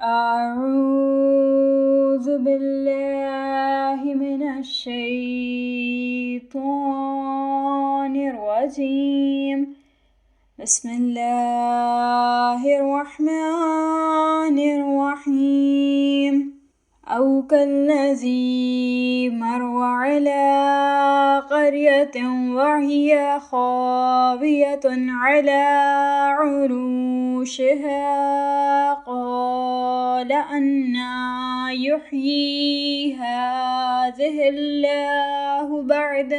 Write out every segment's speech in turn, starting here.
أعوذ بالله من الشيطان الرجيم. بسم الله الرحمن الرحيم. أو كالذي مر على قرية وهي خاوية على عروشها قال أنى يحيي هذه الله بعد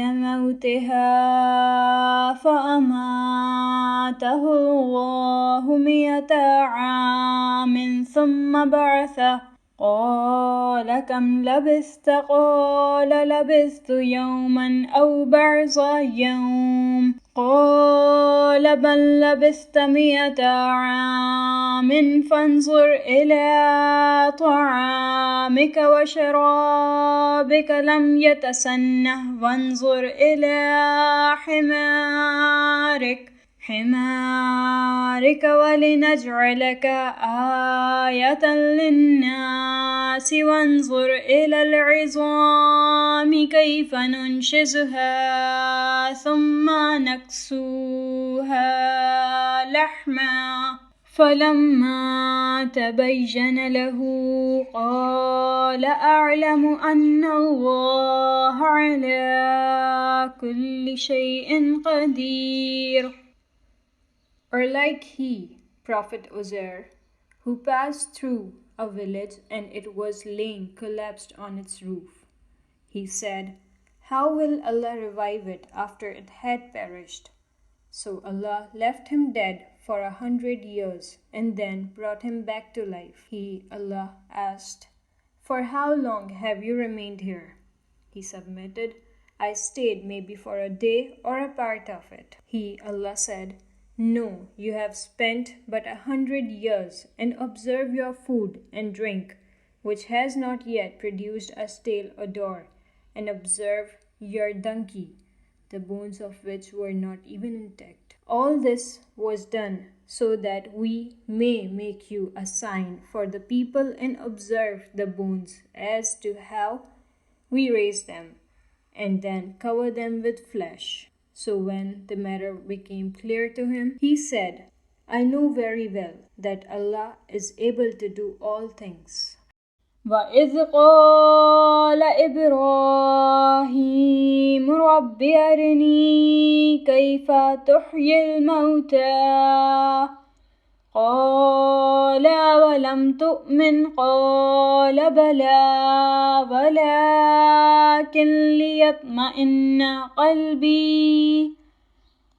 موتها فأماته الله 100 عام ثم بعثه قال كم لبثت؟ قال لبثت يوما أو بعض يوم قال بل لبثت 100 عام فانظر إلى طعامك وشرابك لم يتسنه وانظر إلى حمارك ولنجعلك آية للناس وانظر إلى العظام كيف ننشزها ثم نكسوها لحما فلما تبين له قال أعلم أن الله على كل شيء قدير. Or like he, Prophet Uzair, who passed through a village and it was laying collapsed on its roof. He said, how will Allah revive it after it had perished? So Allah left him dead for 100 years and then brought him back to life. He, Allah, asked, for how long have you remained here? He submitted, I stayed maybe for a day or a part of it. He, Allah, said, no, you have spent but 100 years, and observe your food and drink, which has not yet produced a stale odor, and observe your donkey, the bones of which were not even intact. All this was done so that we may make you a sign for the people and observe the bones as to how we raise them, and then cover them with flesh. So when the matter became clear to him, he said, I know very well that Allah is able to do all things. وَإِذْ قَالَ إِبْرَاهِيمُ رَبِّ أَرِنِي كَيْفَ تُحْيِي الْمَوْتَى قال ولم تؤمن قال بلى ولكن ليطمئن قلبي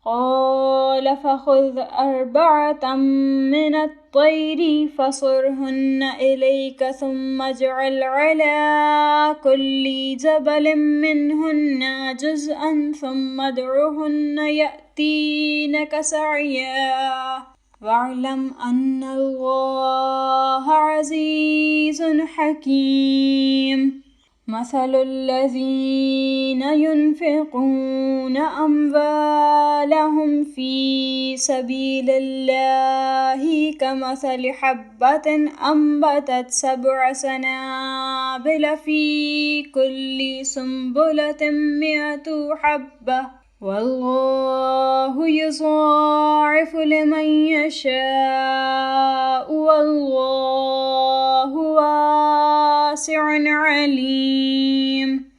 قال فخذ 4 من الطير فصرهن إليك ثم اجعل على كل جبل منهن جزءا ثم ادعهن يأتينك سعيا واعلم أن الله عزيز حكيم. مثل الذين ينفقون أموالهم في سبيل الله كمثل حبة أنبتت 7 سنابل في كل سنبلة 100 حبة والله يضاعف لمن يشاء والله واسع عليم.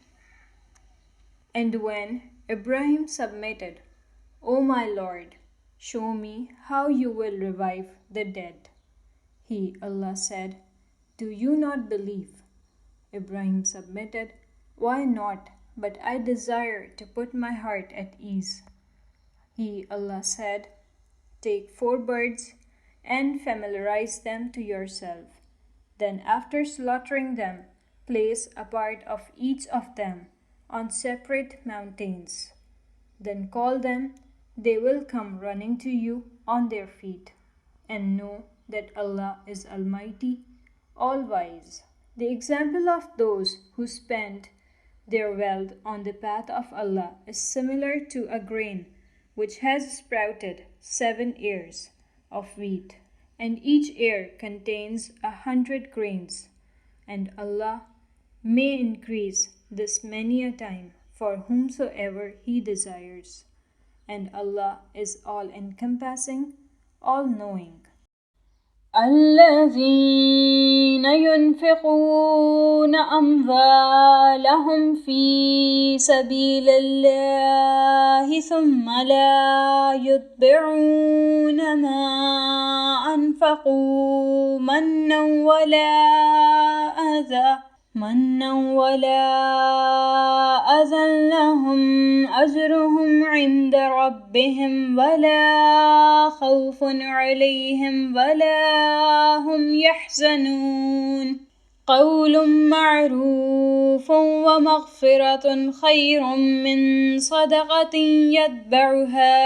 And when Ibrahim submitted, O my Lord, show me how you will revive the dead. He, Allah, said, do you not believe? Ibrahim submitted, why not? But I desire to put my heart at ease. He, Allah, said, take 4 birds and familiarize them to yourself. Then after slaughtering them, place a part of each of them on separate mountains. Then call them, they will come running to you on their feet. And know that Allah is Almighty, All-Wise. The example of those who spend their wealth on the path of Allah is similar to a grain which has sprouted 7 ears of wheat, and each ear contains 100 grains, and Allah may increase this many a time for whomsoever He desires, and Allah is all-encompassing, all-knowing. الذين ينفقون أموالهم في سبيل الله ثم لا يتبعون ما أنفقوا منا ولا أذى لهم أجرهم عند ربهم ولا خوف عليهم ولا هم يحزنون قول معروف ومغفرة خير من صدقة يتبعها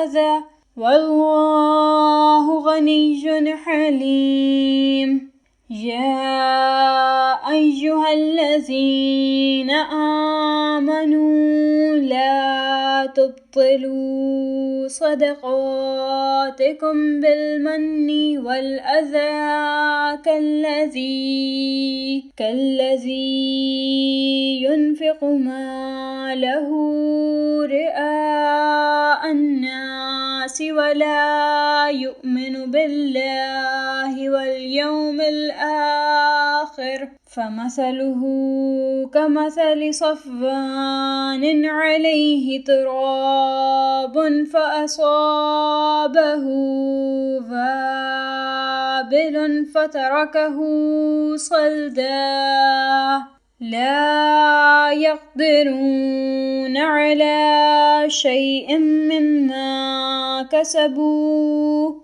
أذى والله غني حليم. يا أيها الذين آمنوا لا تبطلوا صدقاتكم بالمن والأذى كالذي ينفق ماله رئاء الناس ولا يؤمن بالله واليوم الآخر فمثله كمثل صفوان عليه تراب فأصابه وابل فتركه صلدا لا يقدرون على شيء مما كسبوا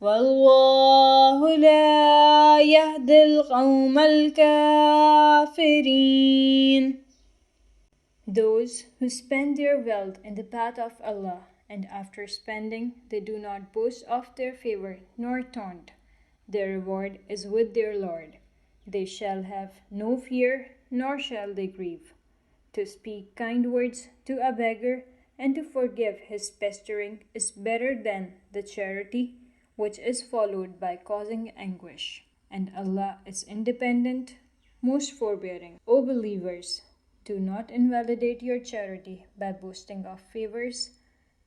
والله لا يهدي القوم الكافرين. Those who spend their wealth in the path of Allah, and after spending they do not boast of their favor nor taunt, their reward is with their Lord. They shall have no fear, nor shall they grieve. To speak kind words to a beggar and to forgive his pestering is better than the charity which is followed by causing anguish. And Allah is independent, most forbearing. O believers, do not invalidate your charity by boasting of favors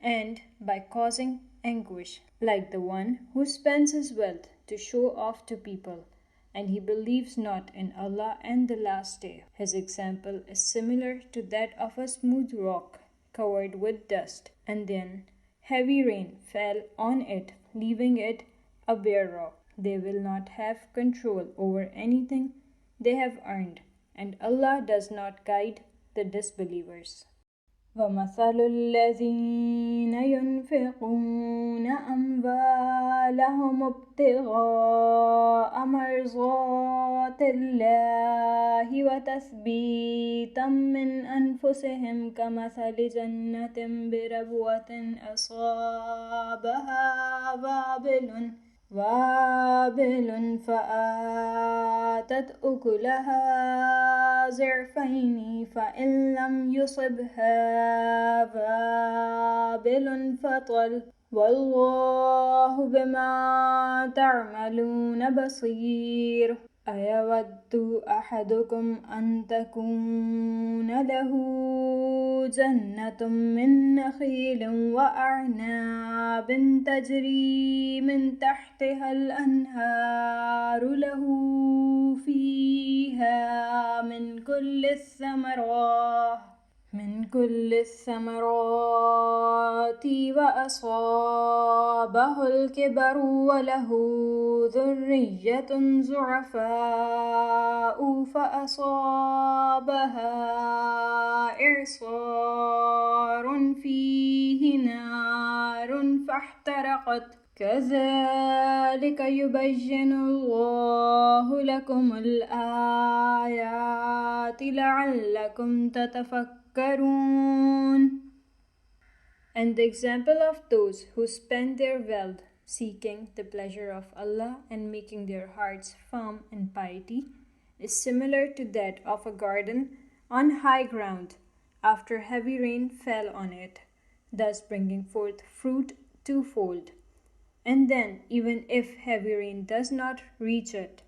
and by causing anguish, like the one who spends his wealth to show off to people, and he believes not in Allah and the last day. His example is similar to that of a smooth rock covered with dust, and then heavy rain fell on it, leaving it a bare rock. They will not have control over anything they have earned, and Allah does not guide the disbelievers. وَمَثَلُ الَّذِينَ يُنْفِقُونَ أَمْوَالَهُمُ ابْتِغَاءَ مَرْضَاتِ اللَّهِ وَتَثْبِيتًا مِنْ أَنْفُسِهِمْ كَمَثَلِ جَنَّةٍ بِرَبْوَةٍ أَصَابَهَا وابل فآتت أكلها ضعفين فإن لم يصبها وابل فطل والله بما تعملون بصير. أيود أحدكم أن تكون له جنة من نخيل وأعناب تجري من تحتها الأنهار له فيها من كل الثمرات وأصابه الكبر وله ذرية ضعفاء فأصابها إعصار فيه نار فاحترقت كذلك يبين الله لكم الآيات لعلكم تتفكرون. And the example of those who spend their wealth seeking the pleasure of Allah and making their hearts firm in piety is similar to that of a garden on high ground after heavy rain fell on it, thus bringing forth fruit twofold. And then, even if heavy rain does not reach it,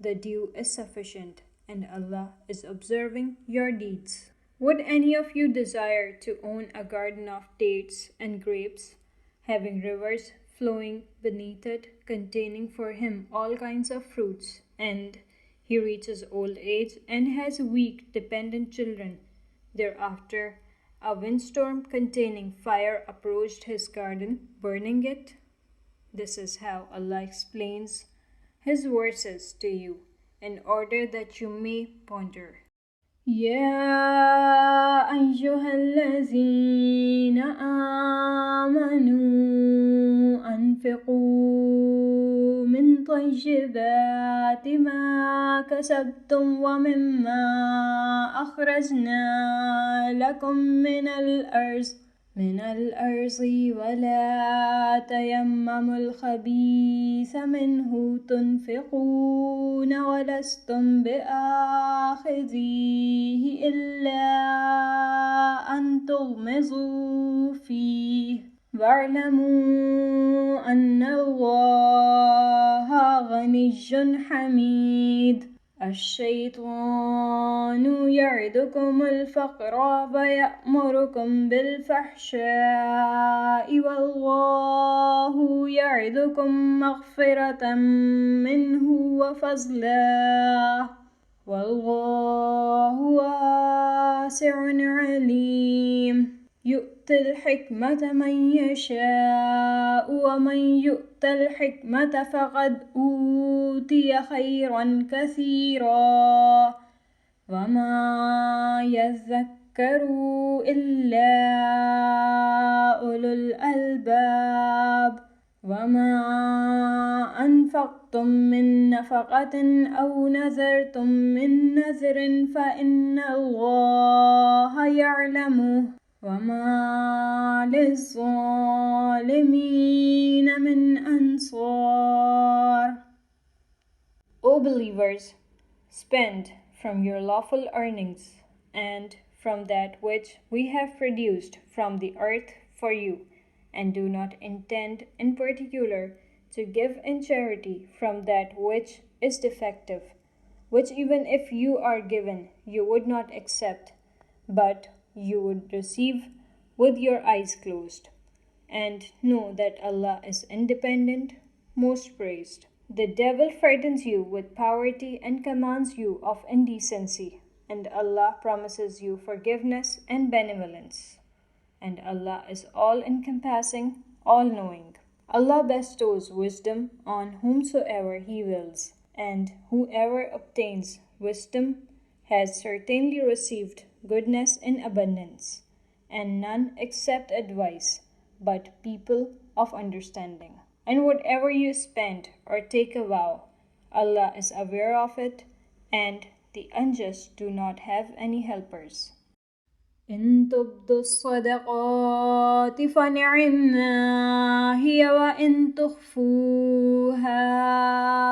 the dew is sufficient, and Allah is observing your deeds. Would any of you desire to own a garden of dates and grapes, having rivers flowing beneath it, containing for him all kinds of fruits, and he reaches old age and has weak, dependent children? Thereafter, a windstorm containing fire approached his garden, burning it. This is how Allah explains His verses to you in order that you may ponder. يا أيها الذين آمنوا أنفقوا من طيبات ما كسبتم ومما أخرجنا لكم من الأرض ولا تيمموا الخبيث منه تنفقون ولستم بآخذيه إلا أن تغمضوا فيه واعلموا أن الله غني حميد. الشيطان يعدكم الفقر ويأمركم بالفحشاء والله يعدكم مغفرة منه وفضلا والله واسع عليم. يؤتي الحكمة من يشاء ومن يؤت الحكمة فقد أوتي خيرا كثيرا وما يذكر إلا أولو الألباب. وما أنفقتم من نفقة أو نذرتم من نذر فإن الله يعلمه وما للظالمين من أنصار. O believers, spend from your lawful earnings and from that which we have produced from the earth for you, and do not intend in particular to give in charity from that which is defective, which even if you are given you would not accept, but you would receive with your eyes closed. And know that Allah is independent, most praised. The devil frightens you with poverty and commands you of indecency, and Allah promises you forgiveness and benevolence. And Allah is all-encompassing, all-knowing. Allah bestows wisdom on whomsoever He wills, and whoever obtains wisdom has certainly received goodness in abundance, and none accept advice but people of understanding. And whatever you spend or take a vow, Allah is aware of it, and the unjust do not have any helpers. إن تبدوا الصدقات فنعما هي وإن تخفوها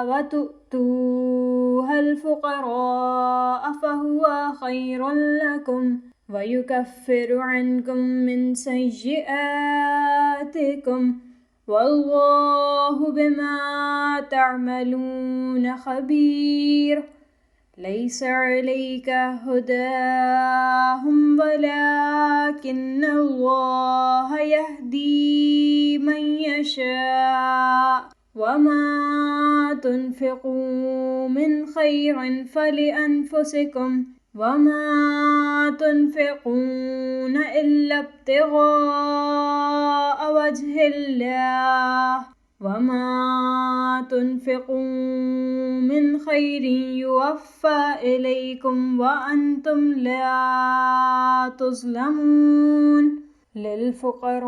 وتؤتوها الفقراء فهو خير لكم ويكفر عنكم من سيئاتكم والله بما تعملون خبير. ليس عليك هداهم ولكن الله يهدي من يشاء وما تنفقوا من خير فلأنفسكم وما تنفقون إلا ابتغاء وجه الله وما تنفقوا من خير يوفى إليكم وأنتم لا تظلمون. للفقراء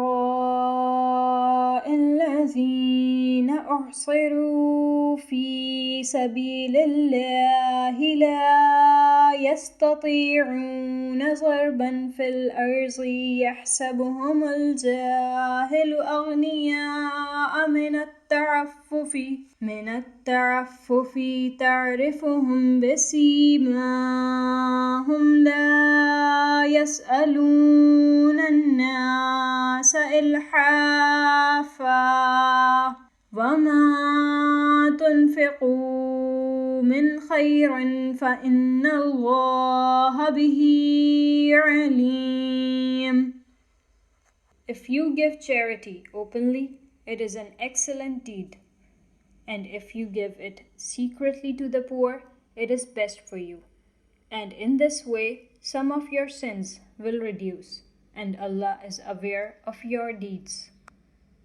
الذين أحصروا في سبيل الله لا يستطيعون ضربا في الأرض يحسبهم الجاهل أغنياء من التعفف تعرفهم بسيماهم لا يسألون الناس إلحافا وَمَا تُنْفِقُوا مِنْ خَيْرٍ فَإِنَّ اللَّهَ بِهِ عَلِيمٌ. If you give charity openly, it is an excellent deed. And if you give it secretly to the poor, it is best for you. And in this way, some of your sins will reduce, and Allah is aware of your deeds.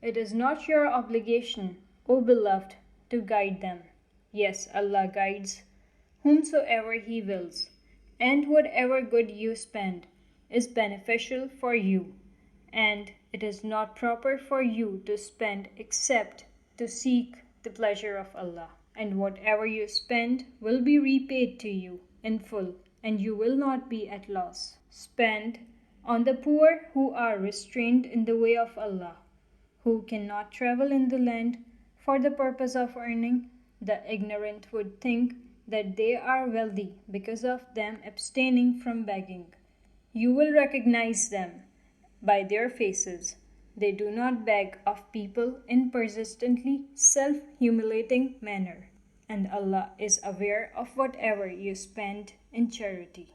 It is not your obligation, O beloved, to guide them. Yes, Allah guides whomsoever He wills, and whatever good you spend is beneficial for you, and it is not proper for you to spend except to seek the pleasure of Allah. And whatever you spend will be repaid to you in full, and you will not be at loss. Spend on the poor who are restrained in the way of Allah, who cannot travel in the land for the purpose of earning. The ignorant would think that they are wealthy because of them abstaining from begging. You will recognize them by their faces. They do not beg of people in persistently self-humiliating manner, and Allah is aware of whatever you spend in charity.